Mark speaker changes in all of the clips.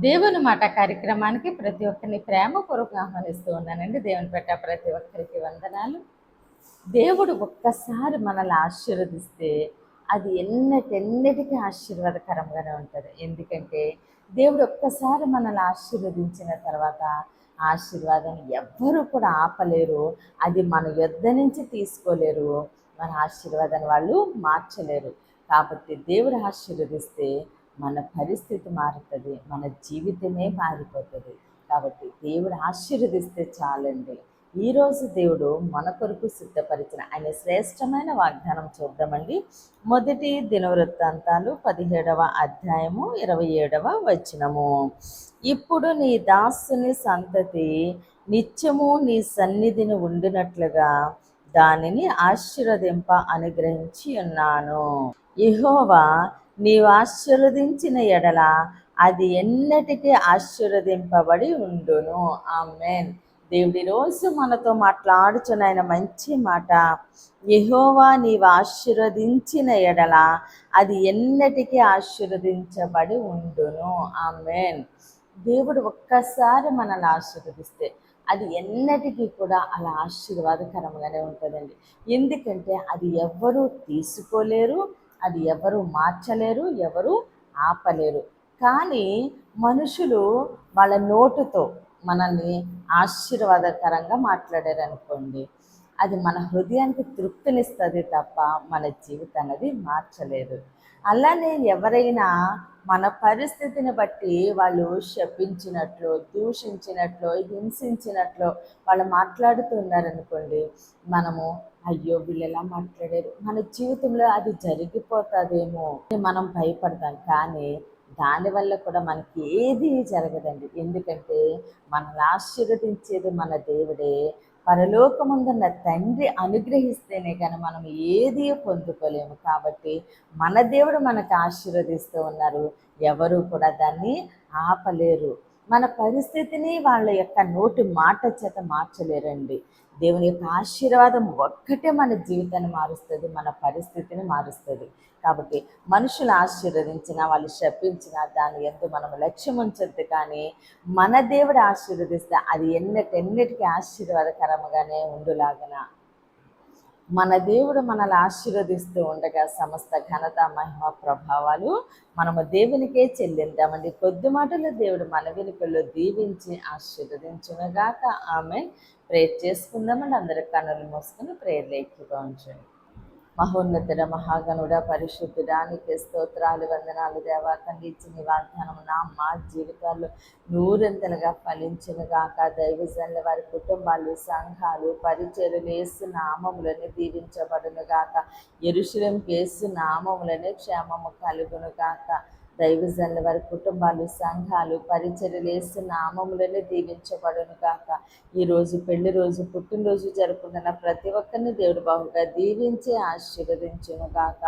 Speaker 1: దేవుని మాట కార్యక్రమానికి ప్రతి ఒక్కరిని ప్రేమపూర్వకంగా ఆహ్వానిస్తూ ఉన్నానండి. దేవుని పెట్ట ప్రతి ఒక్కరికి వందనాలు. దేవుడు ఒక్కసారి మనల్ని ఆశీర్వదిస్తే అది ఎన్నటెన్నటికీ ఆశీర్వాదకరంగానే ఉంటుంది. ఎందుకంటే దేవుడు ఒక్కసారి మనల్ని ఆశీర్వదించిన తర్వాత ఆశీర్వాదాన్ని ఎవ్వరూ కూడా ఆపలేరు. అది మన యొద్ద నుంచి తీసుకోలేరు. మన ఆశీర్వాదాన్ని వాళ్ళు మార్చలేరు. కాబట్టి దేవుడు ఆశీర్వదిస్తే మన పరిస్థితి మారుతుంది, మన జీవితమే మారిపోతుంది. కాబట్టి దేవుడు ఆశీర్వదిస్తే చాలండి. ఈరోజు దేవుడు మన కొరకు సిద్ధపరిచిన ఆయన శ్రేష్టమైన వాగ్దానం చూద్దామండి. మొదటి దినవృత్తాంతాలు 17వ అధ్యాయము 27వ వచనము. ఇప్పుడు నీ దాసుని సంతతి నిత్యము నీ సన్నిధిని ఉండినట్లుగా దానిని ఆశీర్వదింప అనుగ్రహించి ఉన్నాను. యెహోవా నీవు ఆశీర్వదించిన ఎడల అది ఎన్నటికీ ఆశీర్వదింపబడి ఉండును. ఆమేన్. దేవుడి రోజు మనతో మాట్లాడుచున్న ఆయన మంచి మాట, యెహోవా నీవు ఆశీర్వదించిన ఎడల అది ఎన్నటికీ ఆశీర్వదించబడి ఉండును. ఆమేన్. దేవుడు ఒక్కసారి మనల్ని ఆశీర్వదిస్తే అది ఎన్నటికీ కూడా అలా ఆశీర్వాదకరంగానే ఉంటుందండి. ఎందుకంటే అది ఎవ్వరూ తీసుకోలేరు, అది ఎవరు మార్చలేరు, ఎవరు ఆపలేరు. కానీ మనుషులు వాళ్ళ నోటుతో మనల్ని ఆశీర్వాదకరంగా మాట్లాడారు అనుకోండి, అది మన హృదయానికి తృప్తినిస్తుంది తప్ప మన జీవితాన్ని అది మార్చలేదు. అలానే ఎవరైనా మన పరిస్థితిని బట్టి వాళ్ళు శపించినట్లు, దూషించినట్లు, హింసించినట్లు వాళ్ళు మాట్లాడుతున్నారనుకోండి, మనము అయ్యో వీళ్ళు ఎలా మాట్లాడారు, మన జీవితంలో అది జరిగిపోతుందేమో మనం భయపడతాం. కానీ దానివల్ల కూడా మనకి ఏది జరగదండి. ఎందుకంటే మనల్ని ఆశీర్వదించేది మన దేవుడే. పరలోకముందున్న తండ్రి అనుగ్రహిస్తేనే కానీ మనం ఏది పొందుకోలేము. కాబట్టి మన దేవుడు మనకు ఆశీర్వదిస్తూ ఉన్నారు, ఎవరు కూడా దాన్ని ఆపలేరు. మన పరిస్థితిని వాళ్ళ యొక్క నోటి మాట చేత మార్చలేరండి. దేవుని యొక్క ఆశీర్వాదం ఒక్కటే మన జీవితాన్ని మారుస్తుంది, మన పరిస్థితిని మారుస్తుంది. కాబట్టి మనుషులు ఆశీర్వదించిన, వాళ్ళు శపించిన దాని యందు మనం లక్ష్యం ఉంచొద్దు. కానీ మన దేవుడు ఆశీర్వదిస్తే అది ఎన్నటెన్నటికీ ఆశీర్వాదకరంగానే ఉండులాగన మన దేవుడు మనల్ని ఆశీర్వదిస్తూ ఉండగా సమస్త ఘనత, మహిమ, ప్రభావాలు మనము దేవునికే చెల్లిద్దామండి. కొద్ది మాటలు దేవుడు మన వెనుకల్లో దీవించి ఆశీర్వదించునుగాక. ఆమె ప్రేర్ చేసుకుందామండి. అందరి కన్నులు మూసుకొని ప్రేయర్లో ఏకీభవించండి. మహోన్నతుడ, మహాగణుడ, పరిశుద్ధుడా, నీకే స్తోత్రాలు, వందనాలు దేవా. తండ్రి ఇచ్చిన వాగ్దానం మా జీవితాల్లో నూరంతలుగా ఫలించునుగాక. దైవజనుల వారి కుటుంబాలు, సంఘాలు, పరిచర్యలు యేసు నామములని దీవించబడునుగాక. యెరూషలేముకు యేసు నామములనే క్షేమము కలుగునుగాక. దైవజనుల వారి కుటుంబాలు, సంఘాలు, పరిచర్యలు యేసు నామములనే దీవించబడునుగాక. ఈరోజు పెళ్లి రోజు, పుట్టినరోజు జరుపుకుంటున్న ప్రతి ఒక్కరిని దేవుడు బహుగా దీవించి ఆశీర్వదించునుగాక.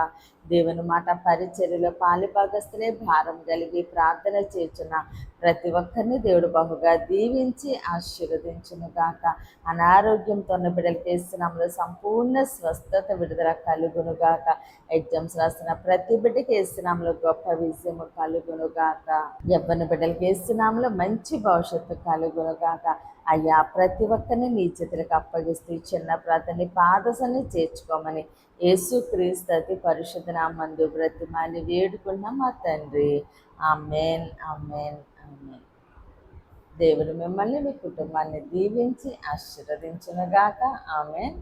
Speaker 1: దేవుని మాట పరిచర్యలో పాలిభాగస్తులే భారం కలిగి ప్రార్థన చేస్తున్న ప్రతి ఒక్కరిని దేవుడు బహుగా దీవించి ఆశీర్వదించునుగాక. అనారోగ్యంతో ఉన్న బిడ్డలకి యేసునామములో సంపూర్ణ స్వస్థత, విడుదల కలుగునుగాక. ఎగ్జామ్స్ రాస్తున్న ప్రతి బిడ్డకి యేసునామములో గొప్ప విజయము కలుగునుగాక. యవ్వన బిడ్డలకి యేసునామములో మంచి భవిష్యత్తు కలుగునుగాక. అయ్యా, ప్రతి ఒక్కరిని నీ చేతులకు అప్పగిస్తూ చిన్న ప్రార్థన పాదసని చేర్చుకోమని యేసుక్రీస్తు అతి పరిశుద్ధ నామమున బ్రతిమాలి వేడుకున్నాం మా తండ్రి. ఆమేన్, ఆమేన్, ఆమేన్. దేవుడు మిమ్మల్ని, మీ కుటుంబాన్ని దీవించి ఆశీర్వదించునుగాక. ఆమేన్.